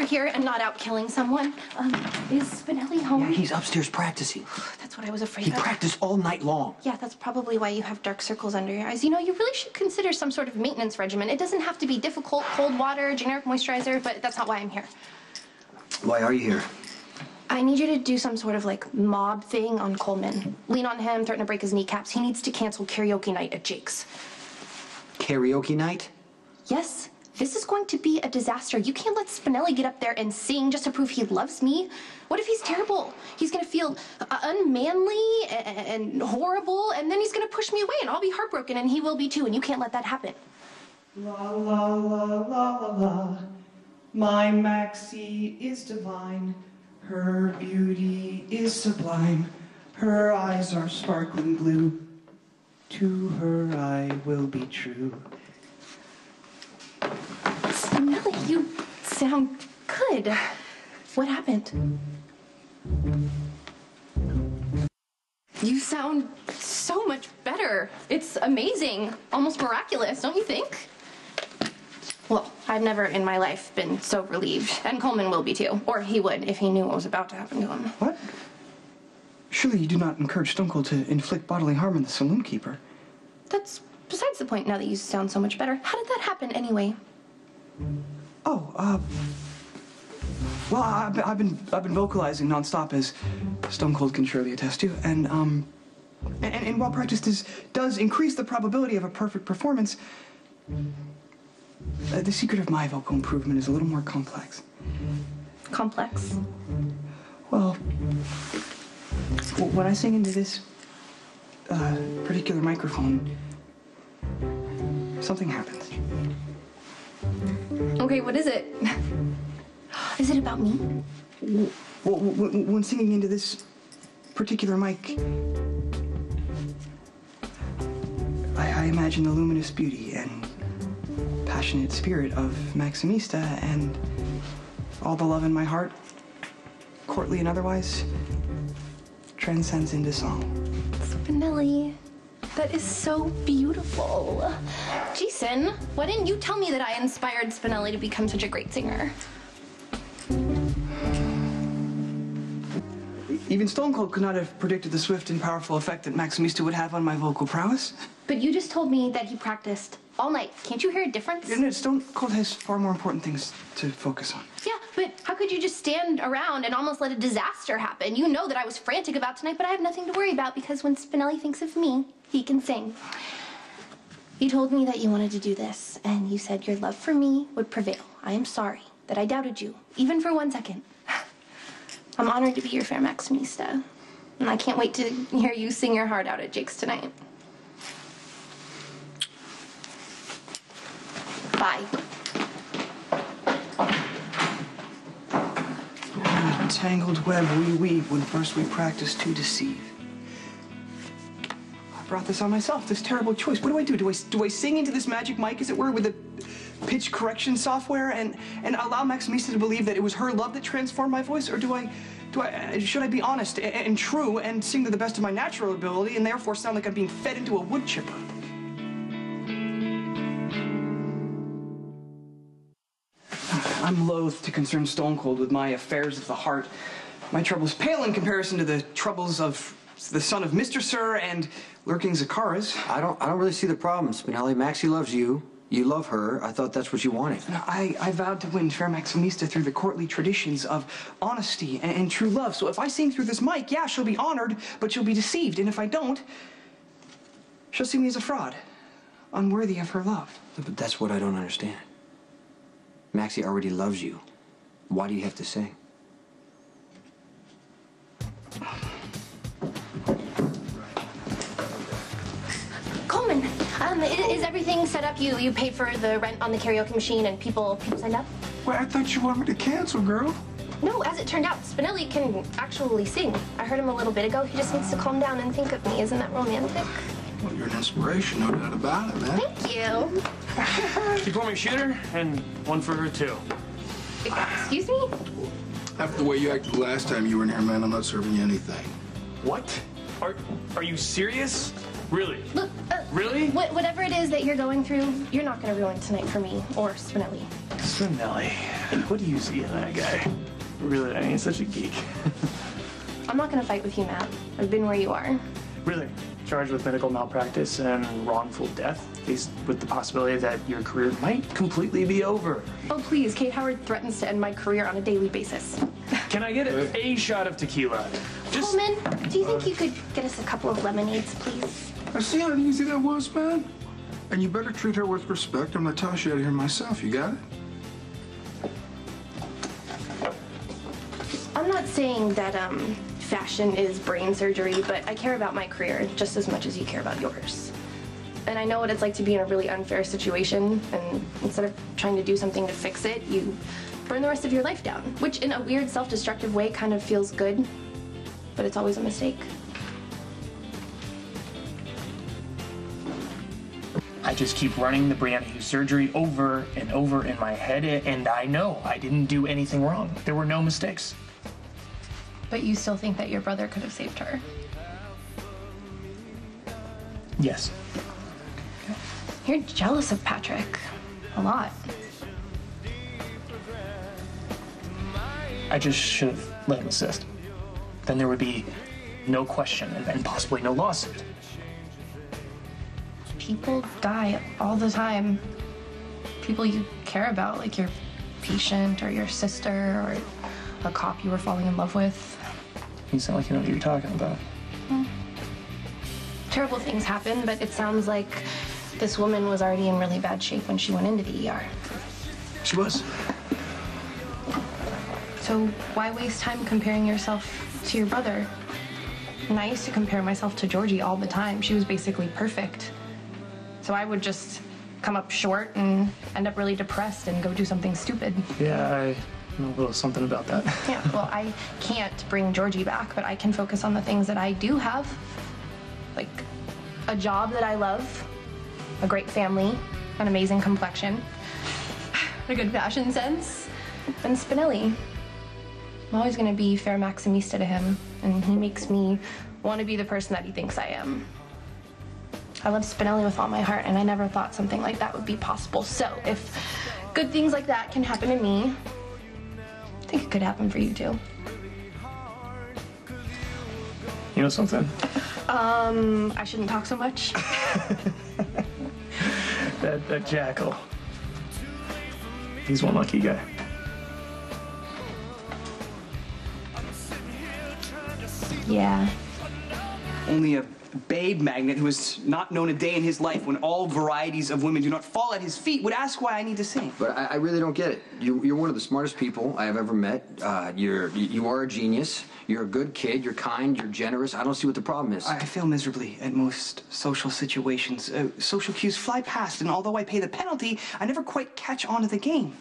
you're here and not out killing someone. Is Spinelli home? Yeah, he's upstairs practicing. That's what I was afraid He of. practiced all night long. Yeah, that's probably why you have dark circles under your eyes. You know, you really should consider some sort of maintenance regimen. It doesn't have to be difficult, cold water, generic moisturizer, but that's not why I'm here. Why are you here? I need you to do some sort of, like, mob thing on Coleman. Lean on him, threaten to break his kneecaps. He needs to cancel karaoke night at Jake's. Karaoke night? Yes. This is going to be a disaster. You can't let Spinelli get up there and sing just to prove he loves me. What if he's terrible? He's going to feel unmanly and horrible, and then he's going to push me away, and I'll be heartbroken, and he will be too, and you can't let that happen. La la la la la la, my Maxie is divine. Her beauty is sublime. Her eyes are sparkling blue. To her I will be true. Spinelli, you sound good. What happened? You sound so much better. It's amazing, almost miraculous, don't you think? Well, I've never in my life been so relieved, and Coleman will be too. Or he would if he knew what was about to happen to him. What? Surely you do not encourage Stone Cold to inflict bodily harm on the saloon keeper. That's besides the point now that you sound so much better. How did that happen anyway? Oh, well, I've been vocalizing nonstop, as Stone Cold can surely attest to, and while practice does increase the probability of a perfect performance, the secret of my vocal improvement is a little more complex. Complex? Well, when I sing into this particular microphone, something happens. Okay, what is it? Is it about me? Well, when singing into this particular mic, I imagine the luminous beauty and passionate spirit of Maximista, and all the love in my heart, courtly and otherwise, transcends into song. Spinelli, that is so beautiful. Jason, why didn't you tell me that I inspired Spinelli to become such a great singer? Even Stone Cold could not have predicted the swift and powerful effect that Maximista would have on my vocal prowess. But you just told me that he practiced all night. Can't you hear a difference? No, Stone Cold has far more important things to focus on. Yeah, but how could you just stand around and almost let a disaster happen? You know that I was frantic about tonight, but I have nothing to worry about because when Spinelli thinks of me, he can sing. You told me that you wanted to do this, and you said your love for me would prevail. I am sorry that I doubted you, even for 1 second. I'm honored to be your fair Maximista, and I can't wait to hear you sing your heart out at Jake's tonight. Bye. A tangled web we weave when first we practice to deceive. I brought this on myself, this terrible choice. What do? Do I sing into this magic mic, as it were, with the pitch correction software and allow Maximista to believe that it was her love that transformed my voice? Or should I be honest and true and sing to the best of my natural ability and therefore sound like I'm being fed into a wood chipper? I'm loath to concern Stone Cold with my affairs of the heart. My troubles pale in comparison to the troubles of the son of Mr. Sir and lurking Zakaras. I don't really see the problem, Spinelli. Maxie loves you. You love her. I thought that's what you wanted. I vowed to win fair Maximista through the courtly traditions of honesty and true love. So if I sing through this mic, yeah, she'll be honored, but she'll be deceived. And if I don't, she'll see me as a fraud, unworthy of her love. But that's what I don't understand. Maxie already loves you. Why do you have to sing? Coleman, is everything set up? You paid for the rent on the karaoke machine and people signed up? Well, I thought you wanted me to cancel, girl. No, as it turned out, Spinelli can actually sing. I heard him a little bit ago. He just needs to calm down and think of me. Isn't that romantic? Well, you're an inspiration, no doubt about it, man. Thank you. You pour me a shooter and one for her, too. Excuse me? After the way you acted the last time you were in here, man, I'm not serving you anything. What? Are you serious? Really? Look, really? Whatever it is that you're going through, you're not going to ruin tonight for me or Spinelli. Spinelli. What do you see in that guy? Really, I mean, he's such a geek. I'm not gonna fight with you, Matt. I've been where you are. Really? Charged with medical malpractice and wrongful death, faced with the possibility that your career might completely be over. Oh, please. Kate Howard threatens to end my career on a daily basis. Can I get a shot of tequila? Just... Coleman, do you think you could get us a couple of lemonades, please? I see how easy that was, man. And you better treat her with respect. I'm gonna toss you out of here myself. You got it? I'm not saying that, fashion is brain surgery, but I care about my career just as much as you care about yours. And I know what it's like to be in a really unfair situation, and instead of trying to do something to fix it, you burn the rest of your life down, which in a weird self-destructive way kind of feels good, but it's always a mistake. I just keep running the Brianna Hughes surgery over and over in my head, and I know I didn't do anything wrong. There were no mistakes. But you still think that your brother could have saved her? Yes. You're jealous of Patrick. A lot. I just should have let him assist. Then there would be no question and possibly no lawsuit. People die all the time. People you care about, like your patient or your sister or a cop you were falling in love with. You sound like you know what you're talking about. Terrible things happen, but it sounds like this woman was already in really bad shape when she went into the ER. She was. So why waste time comparing yourself to your brother? And I used to compare myself to Georgie all the time. She was basically perfect. So I would just come up short and end up really depressed and go do something stupid. Yeah, I know a little something about that. Yeah, well, I can't bring Georgie back, but I can focus on the things that I do have. Like a job that I love, a great family, an amazing complexion, a good fashion sense, and Spinelli. I'm always gonna be fair Maximista to him, and he makes me want to be the person that he thinks I am. I love Spinelli with all my heart, and I never thought something like that would be possible. So if good things like that can happen to me, I think it could happen for you too. You know something? I shouldn't talk so much. that jackal. He's one lucky guy. Yeah. Only a babe magnet who has not known a day in his life when all varieties of women do not fall at his feet would ask why I need to sing. But I really don't get it. You're one of the smartest people I have ever met. You are a genius. You're a good kid. You're kind. You're generous. I don't see what the problem is. I fail miserably at most social situations. Social cues fly past, and although I pay the penalty, I never quite catch on to the game.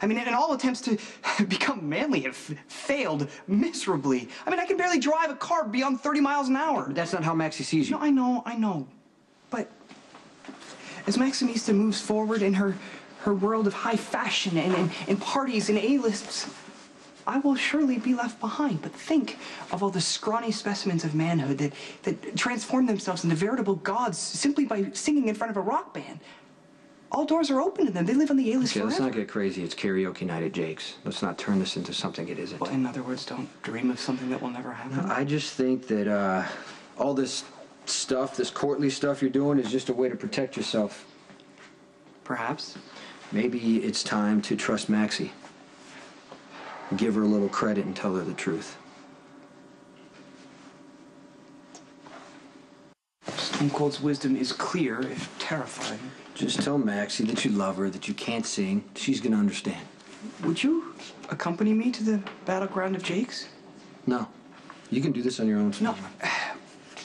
I mean, and all attempts to become manly have failed miserably. I mean, I can barely drive a car beyond 30 miles an hour. But that's not how Maxie sees you. No, I know. But as Maximista moves forward in her world of high fashion and parties and A-lists, I will surely be left behind. But think of all the scrawny specimens of manhood that transform themselves into veritable gods simply by singing in front of a rock band. All doors are open to them. They live on the A-list forever. Let's not get crazy. It's karaoke night at Jake's. Let's not turn this into something it isn't. Well, in other words, don't dream of something that will never happen. I just think that all this stuff, this courtly stuff you're doing is just a way to protect yourself. Perhaps. Maybe it's time to trust Maxie. Give her a little credit and tell her the truth. Stone Cold's wisdom is clear, if terrifying. Just tell Maxie that you love her, that you can't sing. She's gonna understand. Would you accompany me to the battleground of Jake's? No. You can do this on your own. No.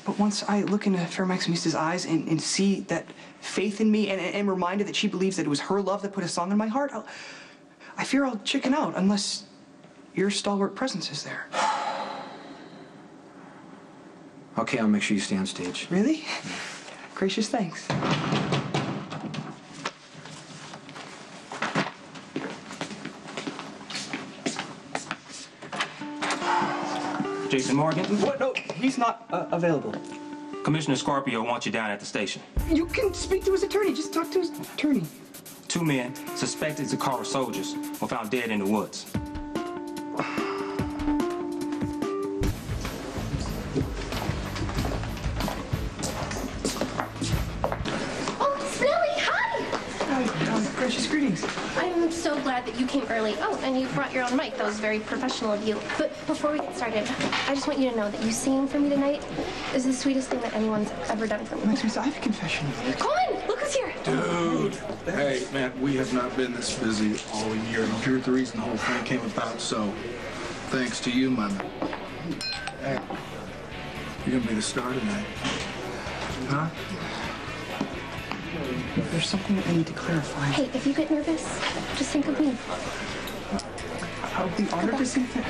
But once I look into Fair Maximista's eyes and see that faith in me and am reminded that she believes that it was her love that put a song in my heart, I fear I'll chicken out unless your stalwart presence is there. Okay, I'll make sure you stay on stage. Really? Gracious thanks. Jason Morgan? What? No, he's not available. Commissioner Scorpio wants you down at the station. You can speak to his attorney. Just talk to his attorney. 2 men suspected to Kara soldiers were found dead in the woods. Gracious greetings. I'm so glad that you came early. Oh, and you brought your own mic. That was very professional of you. But before we get started, I just want you to know that you singing for me tonight is the sweetest thing that anyone's ever done for me. Maxie, I have a confession. Coleman, look who's here. Dude! Hey, man, we have not been this busy all year. And you're the reason the whole thing came about, so thanks to you, my man. Hey, you're gonna be the star tonight. Huh? There's something that I need to clarify. Hey, if you get nervous, just think of me. I'll be honored to sing that.